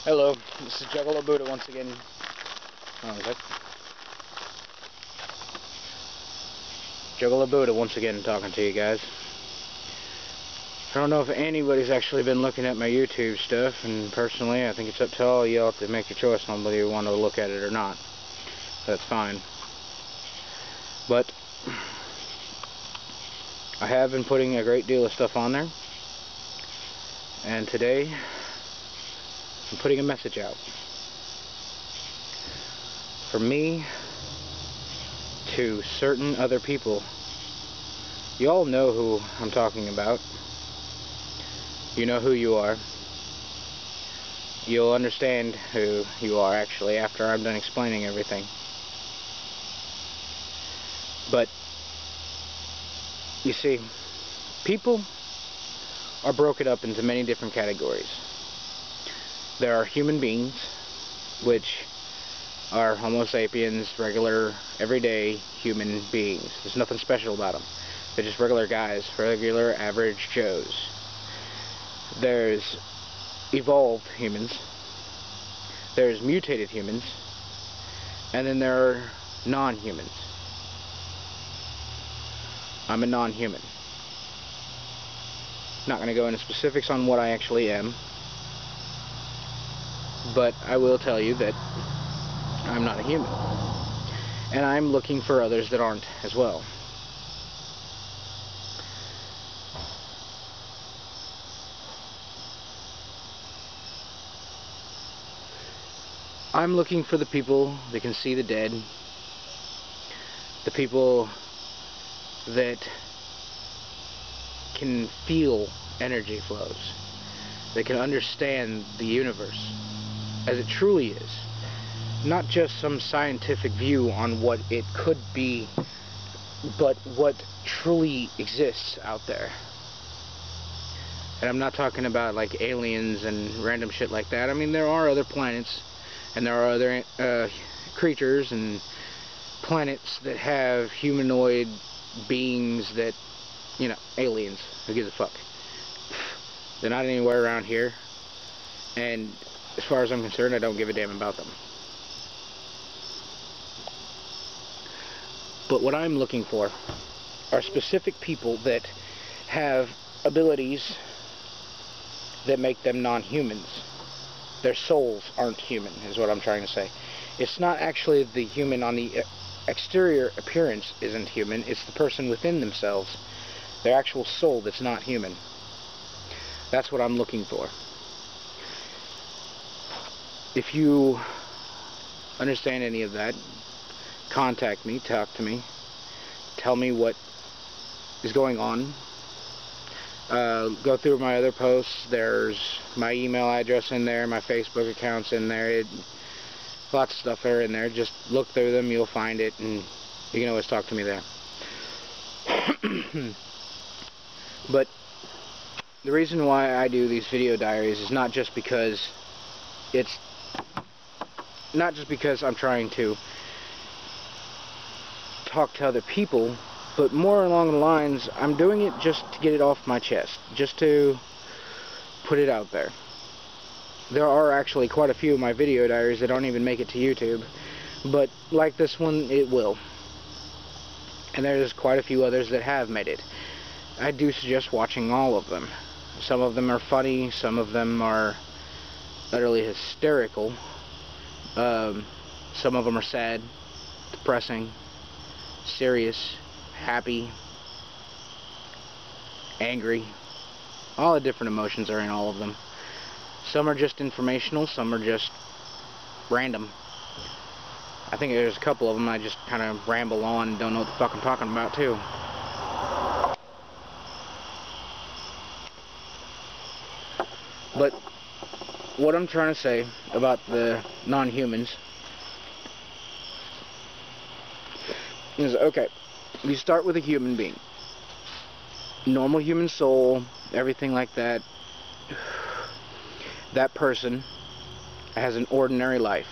Hello, this is Juggalo Buddha once again. Oh, is that? Juggalo Buddha once again talking to you guys. I don't know if anybody's actually been looking at my YouTube stuff, and personally I think it's up to all y'all to make your choice on whether you want to look at it or not. That's fine. But I have been putting a great deal of stuff on there, and today I'm putting a message out. From me to certain other people. You all know who I'm talking about. You know who you are. You'll understand who you are actually after I'm done explaining everything. But you see, people are broken up into many different categories. There are human beings, which are Homo sapiens, regular, everyday human beings. There's nothing special about them. They're just regular guys, regular, average Joes. There's evolved humans. There's mutated humans. And then there are non-humans. I'm a non-human. Not going to go into specifics on what I actually am. But I will tell you that I'm not a human. And I'm looking for others that aren't as well. I'm looking for the people that can see the dead. The people that can feel energy flows. They can understand the universe as it truly is. Not just some scientific view on what it could be, but what truly exists out there. And I'm not talking about like aliens and random shit like that. I mean, there are other planets, and there are other creatures and planets that have humanoid beings that, you know, aliens. Who gives a fuck? They're not anywhere around here, and as far as I'm concerned, I don't give a damn about them. But what I'm looking for are specific people that have abilities that make them non-humans. Their souls aren't human, is what I'm trying to say. It's not actually the human on the exterior appearance isn't human, it's the person within themselves, their actual soul that's not human. That's what I'm looking for. If you understand any of that, contact me, talk to me, tell me what is going on. Go through my other posts. There's my email address in there, my Facebook account's in there. Lots of stuff are in there. Just look through them, you'll find it, and you can always talk to me there. But the reason why I do these video diaries is not just because I'm trying to talk to other people, but more along the lines, I'm doing it just to get it off my chest, just to put it out there. There are actually quite a few of my video diaries that don't even make it to YouTube, but like this one, it will. And there's quite a few others that have made it. I do suggest watching all of them. Some of them are funny, some of them are utterly hysterical. Some of them are sad, depressing, serious, happy, angry. All the different emotions are in all of them. Some are just informational, some are just random. I think there's a couple of them I just kind of ramble on and don't know what the fuck I'm talking about too. But what I'm trying to say about the non-humans is, okay, you start with a human being. Normal human soul, everything like that. That person has an ordinary life.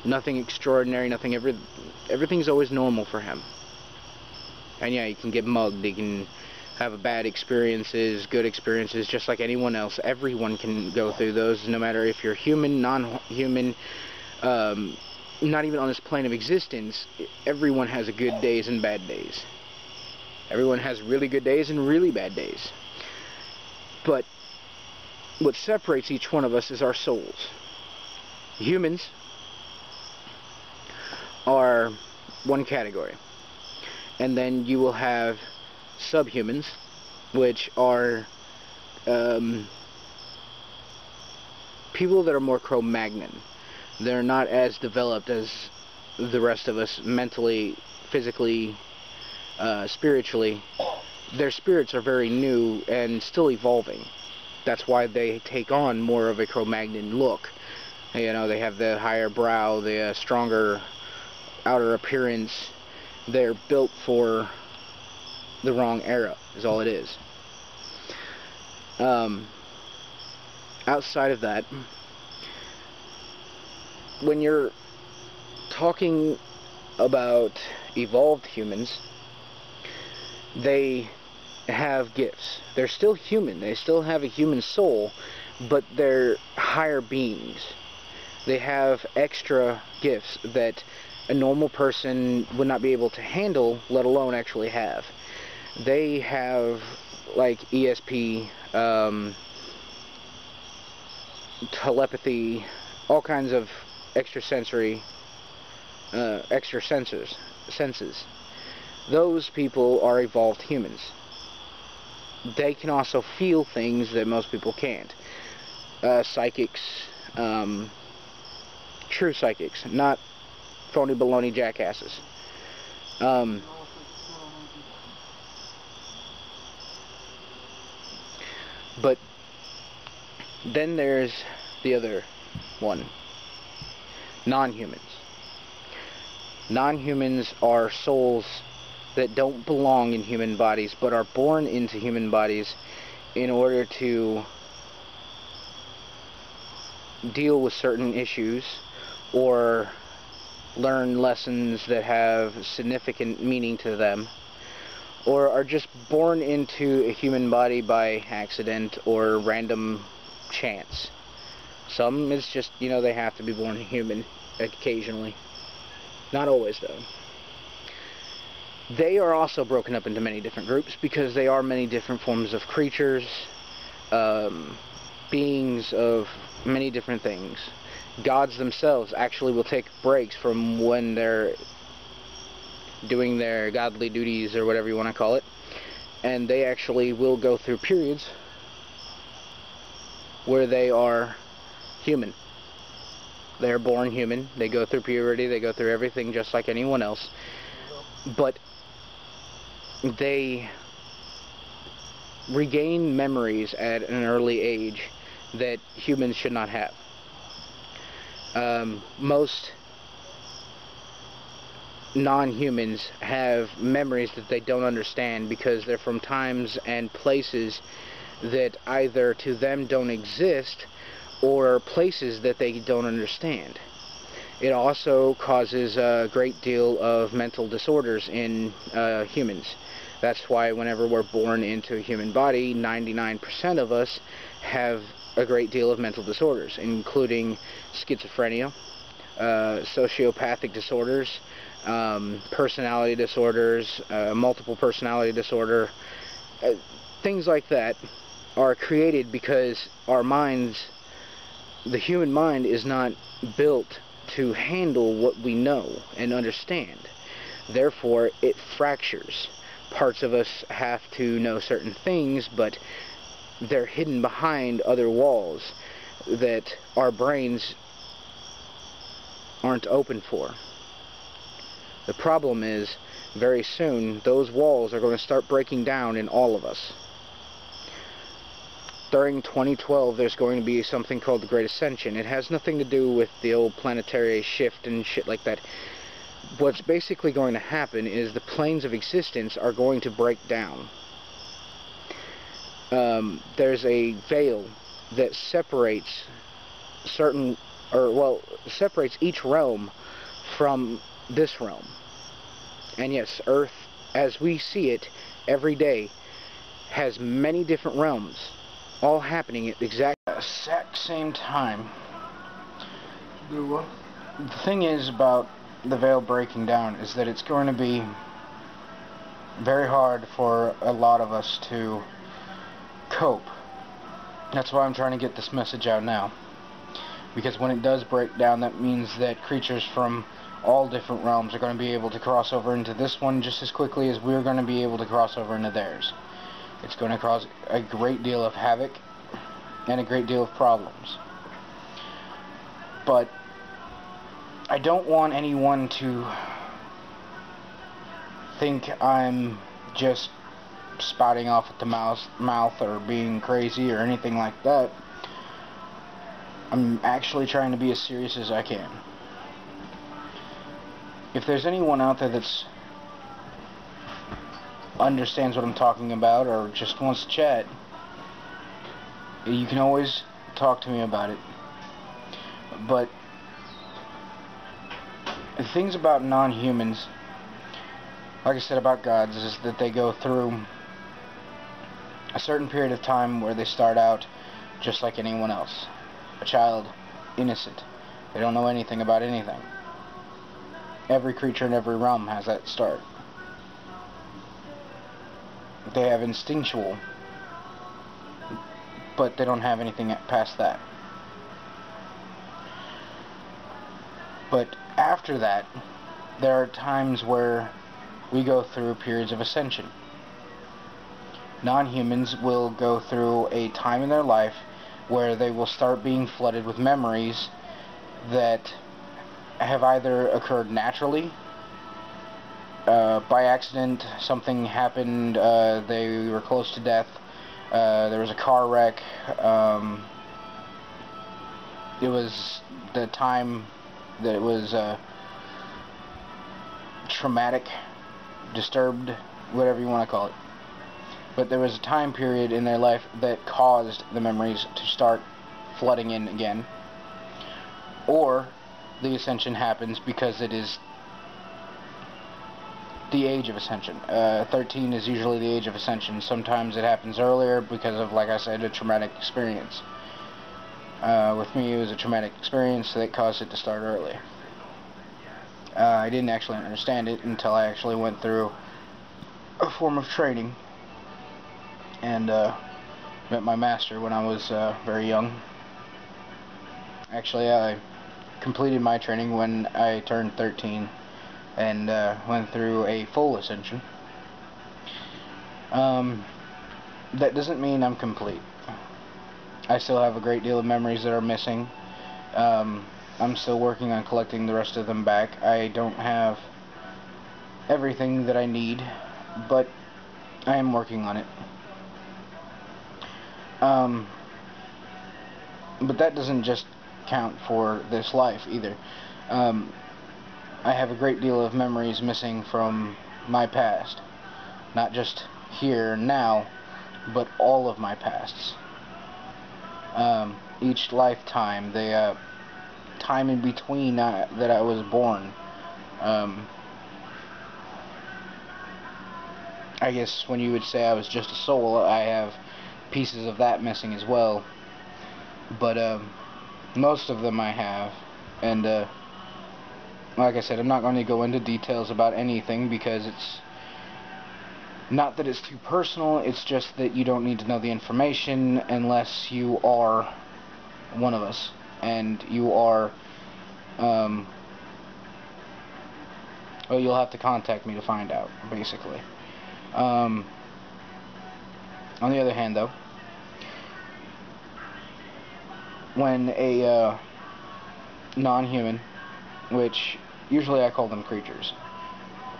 Nothing extraordinary, nothing everything's always normal for him. And yeah, he can get mugged, he can have bad experiences, good experiences, just like anyone else. Everyone can go through those, no matter if you're human, non-human, not even on this plane of existence. Everyone has good days and bad days. Everyone has really good days and really bad days. But what separates each one of us is our souls. Humans are one category. And then you will have subhumans, which are people that are more Cro-Magnon. They're not as developed as the rest of us mentally, physically, spiritually. Their spirits are very new and still evolving. That's why they take on more of a Cro-Magnon look. You know, they have the higher brow, the stronger outer appearance. They're built for the wrong era, is all it is. Outside of that, when you're talking about evolved humans, they have gifts. They're still human. They still have a human soul, but they're higher beings. They have extra gifts that a normal person would not be able to handle, let alone actually have. They have, like, ESP, telepathy, all kinds of extra senses. Those people are evolved humans. They can also feel things that most people can't. Psychics, true psychics, not phony baloney jackasses. But then there's the other one, non-humans. Non-humans are souls that don't belong in human bodies, but are born into human bodies in order to deal with certain issues or learn lessons that have significant meaning to them, or are just born into a human body by accident or random chance. Some is just, you know, they have to be born human occasionally. Not always, though. They are also broken up into many different groups because they are many different forms of creatures, beings of many different things. Gods themselves actually will take breaks from when they're doing their godly duties, or whatever you want to call it, and they actually will go through periods where they are human. They're born human. They go through puberty. They go through everything just like anyone else. But they regain memories at an early age that humans should not have. Most non-humans have memories that they don't understand because they're from times and places that either to them don't exist or places that they don't understand. It also causes a great deal of mental disorders in humans. That's why whenever we're born into a human body, 99% of us have a great deal of mental disorders, including schizophrenia, sociopathic disorders, personality disorders, multiple personality disorder. Things like that are created because our minds, the human mind, is not built to handle what we know and understand. Therefore, it fractures. Parts of us have to know certain things, but they're hidden behind other walls that our brains aren't open for. The problem is, very soon, those walls are going to start breaking down in all of us. During 2012, there's going to be something called the Great Ascension. It has nothing to do with the old planetary shift and shit like that. What's basically going to happen is the planes of existence are going to break down. There's a veil that separates separates each realm from this realm. And yes, Earth, as we see it every day, has many different realms, all happening at the exact same time. The thing is about the veil breaking down is that it's going to be very hard for a lot of us to cope. That's why I'm trying to get this message out now. Because when it does break down, that means that creatures from all different realms are going to be able to cross over into this one just as quickly as we're going to be able to cross over into theirs. It's going to cause a great deal of havoc and a great deal of problems. But I don't want anyone to think I'm just spouting off at the mouth or being crazy or anything like that. I'm actually trying to be as serious as I can. If there's anyone out there that's understands what I'm talking about or just wants to chat, you can always talk to me about it. But the things about non-humans, like I said about gods, is that they go through a certain period of time where they start out just like anyone else. A child, innocent. They don't know anything about anything. Every creature in every realm has that start. They have instinctual, but they don't have anything past that. But after that, there are times where we go through periods of ascension. Non-humans will go through a time in their life where they will start being flooded with memories that have either occurred naturally, by accident, something happened, they were close to death, there was a car wreck, it was the time that it was traumatic, disturbed, whatever you want to call it. But there was a time period in their life that caused the memories to start flooding in again. Or the ascension happens because it is the age of ascension. 13 is usually the age of ascension. Sometimes it happens earlier because of, like I said, a traumatic experience. With me, it was a traumatic experience that caused it to start earlier. I didn't actually understand it until I actually went through a form of training and met my master when I was very young. Actually, I completed my training when I turned 13 and went through a full ascension. That doesn't mean I'm complete. I still have a great deal of memories that are missing. I'm still working on collecting the rest of them back. I don't have everything that I need, but I am working on it. But that doesn't just count for this life either. I have a great deal of memories missing from my past. Not just here and now, but all of my pasts. Each lifetime, the time in between that I was born. I guess when you would say I was just a soul, I have pieces of that missing as well. But most of them I have. And like I said, I'm not going to go into details about anything because it's not that it's too personal, it's just that you don't need to know the information unless you are one of us. And you are, well, you'll have to contact me to find out, basically. On the other hand, though, when a non-human, which usually I call them creatures,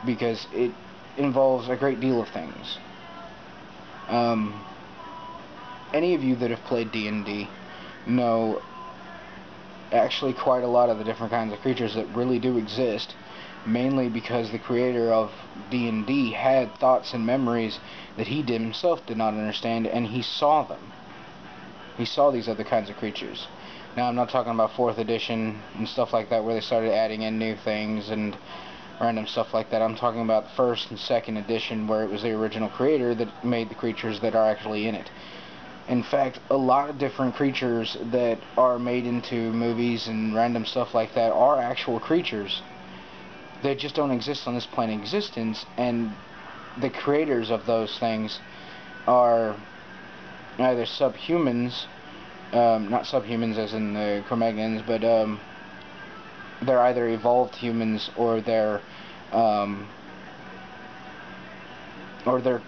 because it involves a great deal of things. Any of you that have played D&D know actually quite a lot of the different kinds of creatures that really do exist, mainly because the creator of D&D had thoughts and memories that he himself did not understand, and he saw them. He saw these other kinds of creatures. Now, I'm not talking about 4th edition and stuff like that, where they started adding in new things and random stuff like that. I'm talking about the first and second edition, where it was the original creator that made the creatures that are actually in it. In fact, a lot of different creatures that are made into movies and random stuff like that are actual creatures. They just don't exist on this plane of existence, and the creators of those things are either subhumans, not subhumans as in the Cro-Magnons, but they're either evolved humans or they're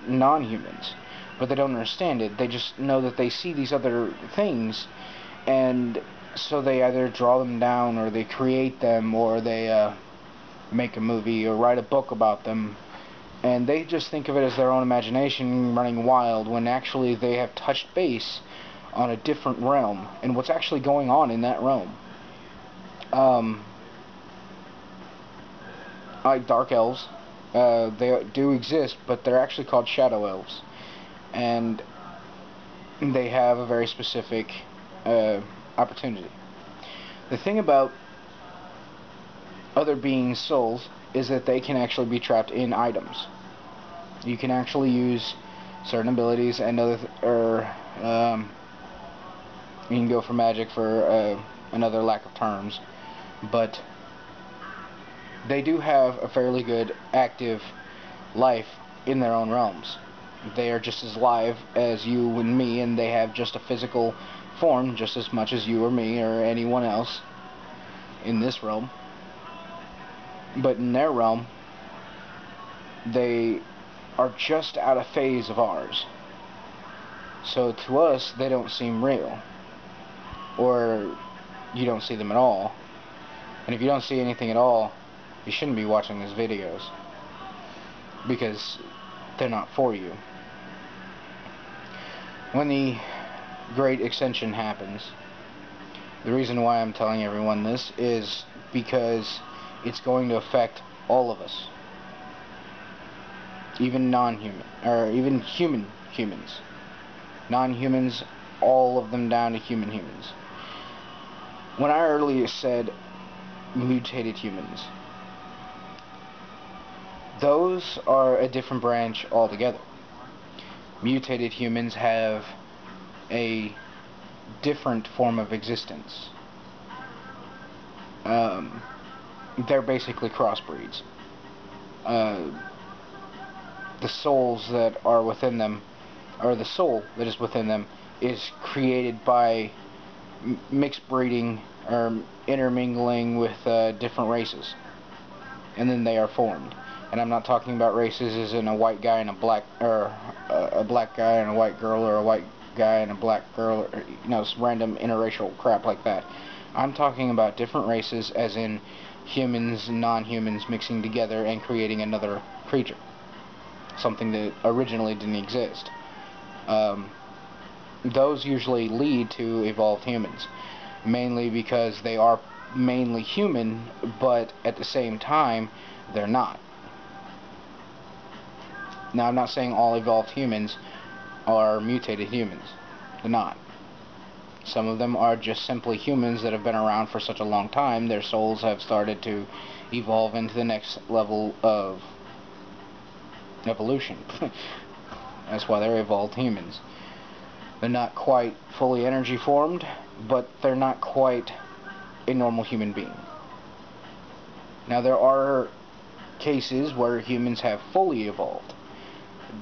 non-humans. But they don't understand it. They just know that they see these other things, and so they either draw them down, or they create them, or they make a movie or write a book about them, and they just think of it as their own imagination running wild, when actually they have touched base on a different realm and what's actually going on in that realm. Like dark elves, they do exist, but they're actually called shadow elves, and they have a very specific opportunity. The thing about other beings' souls is that they can actually be trapped in items. You can actually use certain abilities and other, you can go for magic for another lack of terms, but they do have a fairly good active life in their own realms. They are just as live as you and me, and they have just a physical form just as much as you or me or anyone else in this realm. But in their realm, they are just out of phase of ours. So to us, they don't seem real. Or you don't see them at all. And if you don't see anything at all, you shouldn't be watching these videos, because they're not for you. When the Great Ascension happens, the reason why I'm telling everyone this is because it's going to affect all of us, even non-human, or even human humans, non-humans, all of them down to human humans. When I earlier said mutated humans, those are a different branch altogether. Mutated humans have a different form of existence. They're basically crossbreeds. The souls that are within them, or the soul that is within them, is created by mixed breeding or intermingling with different races, and then they are formed. And I'm not talking about races as in a white guy and a black, or a black guy and a white girl, or a white guy and a black girl, or, you know, some random interracial crap like that. I'm talking about different races, as in humans and non-humans mixing together and creating another creature, something that originally didn't exist. Those usually lead to evolved humans, mainly because they are mainly human, but at the same time they're not. Now, I'm not saying all evolved humans are mutated humans. They're not. Some of them are just simply humans that have been around for such a long time, their souls have started to evolve into the next level of evolution. That's why they're evolved humans. They're not quite fully energy formed, but they're not quite a normal human being. Now, there are cases where humans have fully evolved.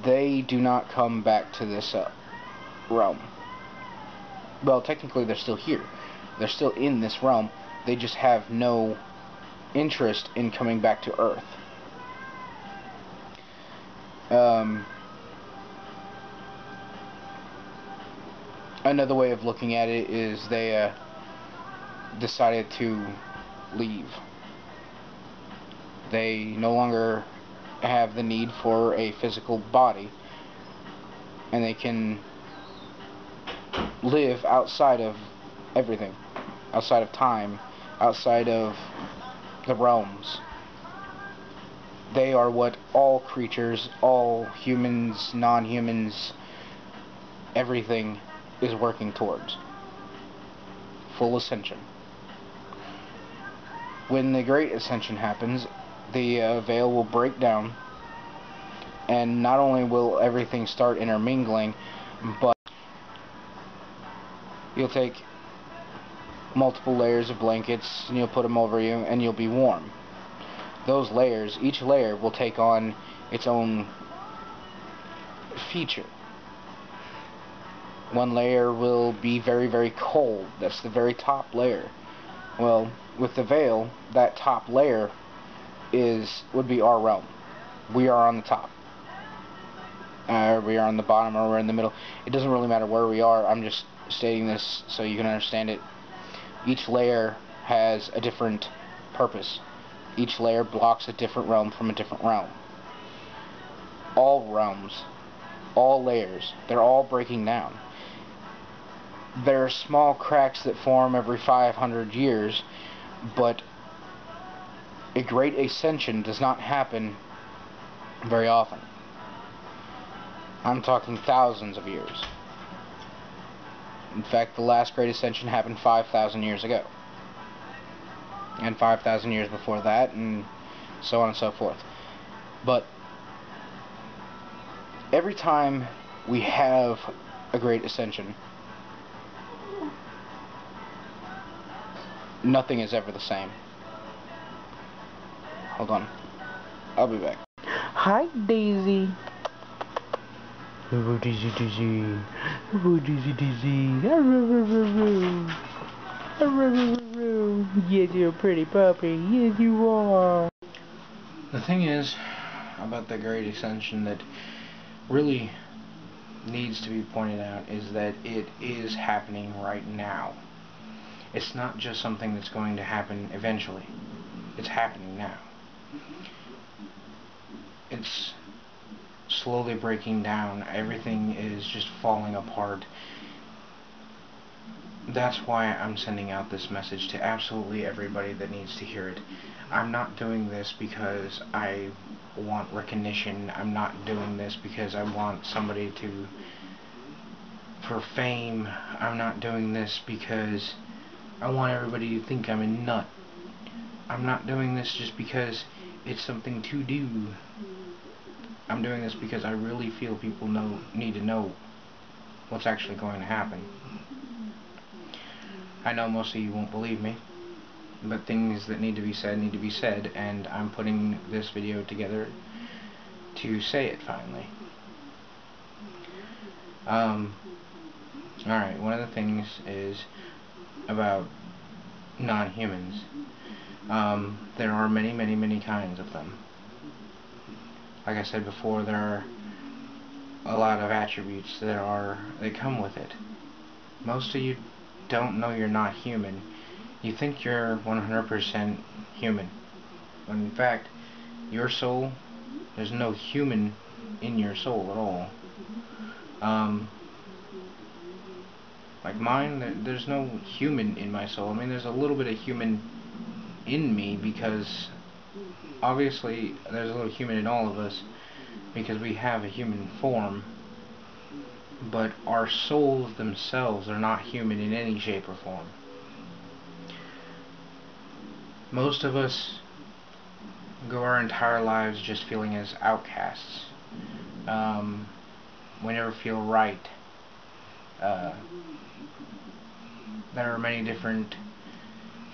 They do not come back to this realm. Well, technically they're still here. They're still in this realm. They just have no interest in coming back to Earth. Another way of looking at it is they decided to leave. They no longer have the need for a physical body, and they can live outside of everything, outside of time, outside of the realms. They are what all creatures, all humans, non-humans, everything is working towards. Full ascension. When the Great Ascension happens, the veil will break down, and not only will everything start intermingling, but you'll take multiple layers of blankets and you'll put them over you and you'll be warm. Those layers, each layer will take on its own feature. One layer will be very, very cold. That's the very top layer. Well, with the veil, that top layer would be our realm. We are on the top. We are on the bottom, or we're in the middle. It doesn't really matter where we are. I'm just stating this so you can understand it. Each layer has a different purpose. Each layer blocks a different realm from a different realm. All realms, all layers, they're all breaking down. There are small cracks that form every 500 years, but a great ascension does not happen very often. I'm talking thousands of years. In fact, the last great ascension happened 5,000 years ago. And 5,000 years before that, and so on and so forth. But every time we have a great ascension, nothing is ever the same. Hold on. I'll be back. Hi, Daisy. Oh, Daisy, Daisy. Oh, Daisy, Daisy. Yes, you're a pretty puppy. Yes, you are. The thing is about the Great Ascension that really needs to be pointed out is that it is happening right now. It's not just something that's going to happen eventually. It's happening now. It's slowly breaking down. Everything is just falling apart. That's why I'm sending out this message to absolutely everybody that needs to hear it. I'm not doing this because I want recognition. I'm not doing this because I want somebody for fame. I'm not doing this because I want everybody to think I'm a nut. I'm not doing this just because it's something to do. I'm doing this because I really feel people need to know what's actually going to happen. I know most of you won't believe me, but things that need to be said, and I'm putting this video together to say it finally. Alright, one of the things is about non-humans. There are many, many, many kinds of them. Like I said before, there are a lot of attributes that come with it. Most of you don't know you're not human. You think you're 100% human. When in fact, your soul, there's no human in your soul at all. Like mine, there's no human in my soul. I mean, there's a little bit of human in me because obviously there's a little human in all of us because we have a human form, but our souls themselves are not human in any shape or form. Most of us go our entire lives just feeling as outcasts. We never feel right. There are many different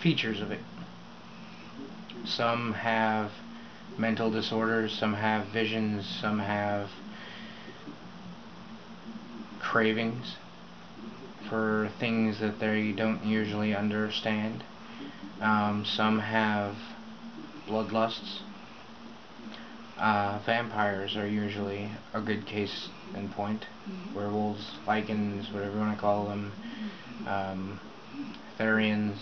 features of it. Some have mental disorders, some have visions, some have cravings for things that they don't usually understand. Some have bloodlusts. Vampires are usually a good case in point. Werewolves, lycans, whatever you want to call them. Therians.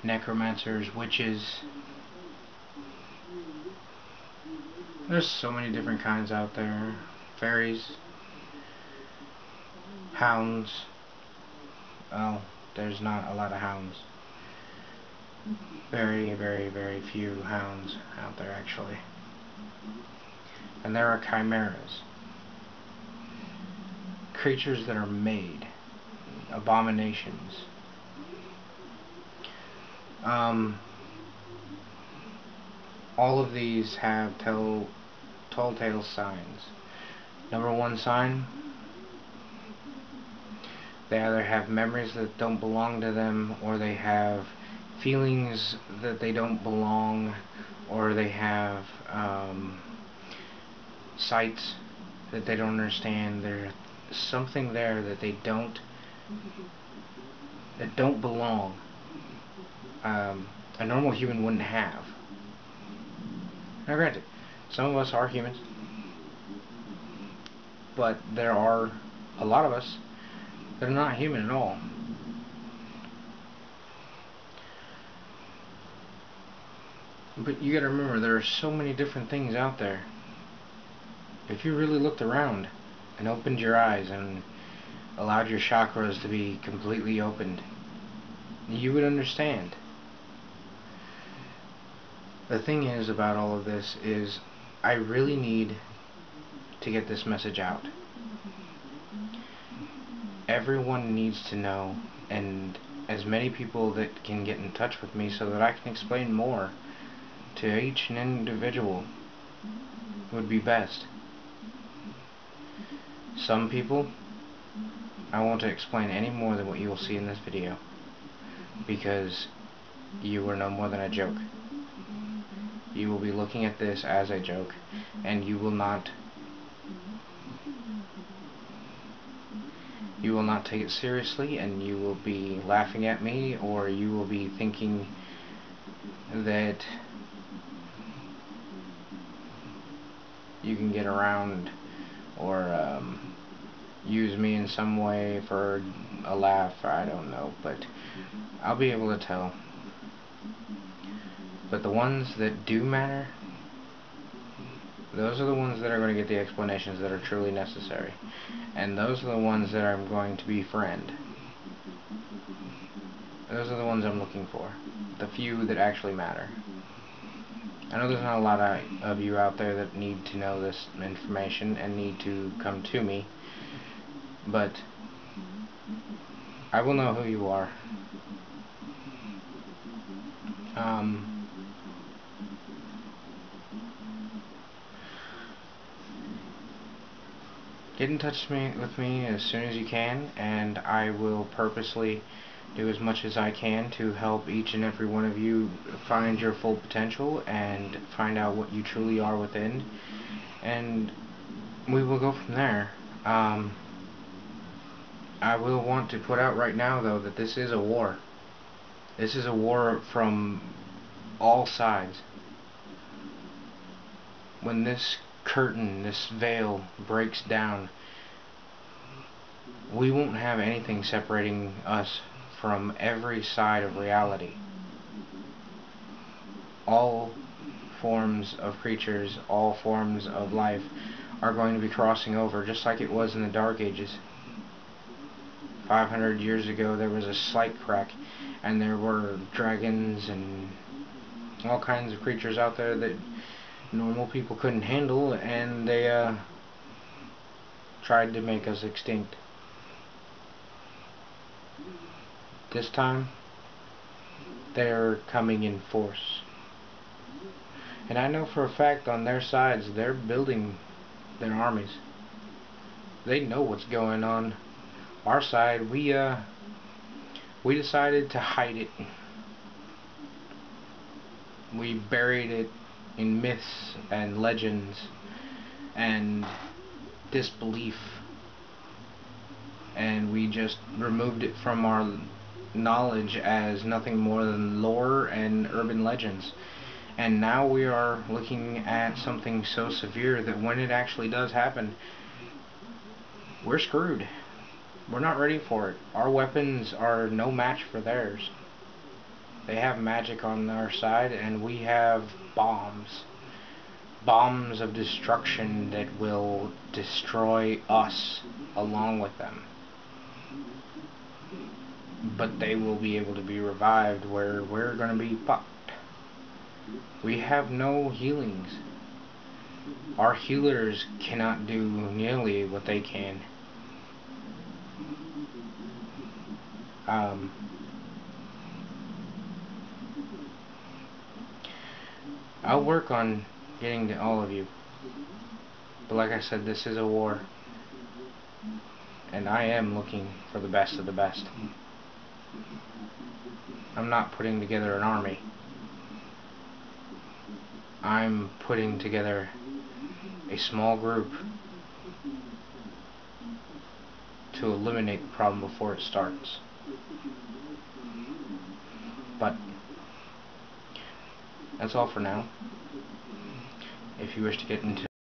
Necromancers, witches. There's so many different kinds out there. Fairies. Hounds. Well, there's not a lot of hounds. Very, very, very few hounds out there actually. And there are chimeras. Creatures that are made abominations. All of these have telltale signs. Number one sign, they either have memories that don't belong to them, or they have feelings that they don't belong, or they have sights that they don't understand. There's something there that they don't belong. A normal human wouldn't have. Now granted, some of us are humans, but there are a lot of us that are not human at all. But you gotta remember, there are so many different things out there. If you really looked around and opened your eyes and allowed your chakras to be completely opened, you would understand. The thing is about all of this is, I really need to get this message out. Everyone needs to know, and as many people that can get in touch with me so that I can explain more to each and individual would be best. Some people, I won't explain any more than what you will see in this video, because you are no more than a joke. You will be looking at this as a joke, and you will not take it seriously, and you will be laughing at me, or you will be thinking that you can get around or use me in some way for a laugh, or I don't know, but I'll be able to tell. But the ones that do matter, those are the ones that are going to get the explanations that are truly necessary. And those are the ones that I'm going to befriend. Those are the ones I'm looking for. The few that actually matter. I know there's not a lot of you out there that need to know this information and need to come to me, but I will know who you are. Get in touch with me as soon as you can, and I will purposely do as much as I can to help each and every one of you find your full potential and find out what you truly are within, and we will go from there. I will want to put out right now, though, that this is a war. This is a war from all sides. When this curtain, this veil breaks down, we won't have anything separating us from every side of reality. All forms of creatures, all forms of life are going to be crossing over, just like it was in the Dark Ages. 500 years ago there was a slight crack, and there were dragons and all kinds of creatures out there that normal people couldn't handle, and they tried to make us extinct. This time they're coming in force, and I know for a fact on their sides they're building their armies. They know what's going on. Our side, we decided to hide it. We buried it in myths and legends and disbelief, and we just removed it from our knowledge as nothing more than lore and urban legends. And now we are looking at something so severe that when it actually does happen, we're screwed. We're not ready for it. Our weapons are no match for theirs. They have magic on our side, and we have bombs. Bombs of destruction that will destroy us along with them. But they will be able to be revived, where we're going to be fucked. We have no healings. Our healers cannot do nearly what they can. I'll work on getting to all of you. But like I said, this is a war. And I am looking for the best of the best. I'm not putting together an army. I'm putting together a small group to eliminate the problem before it starts. But that's all for now. If you wish to get into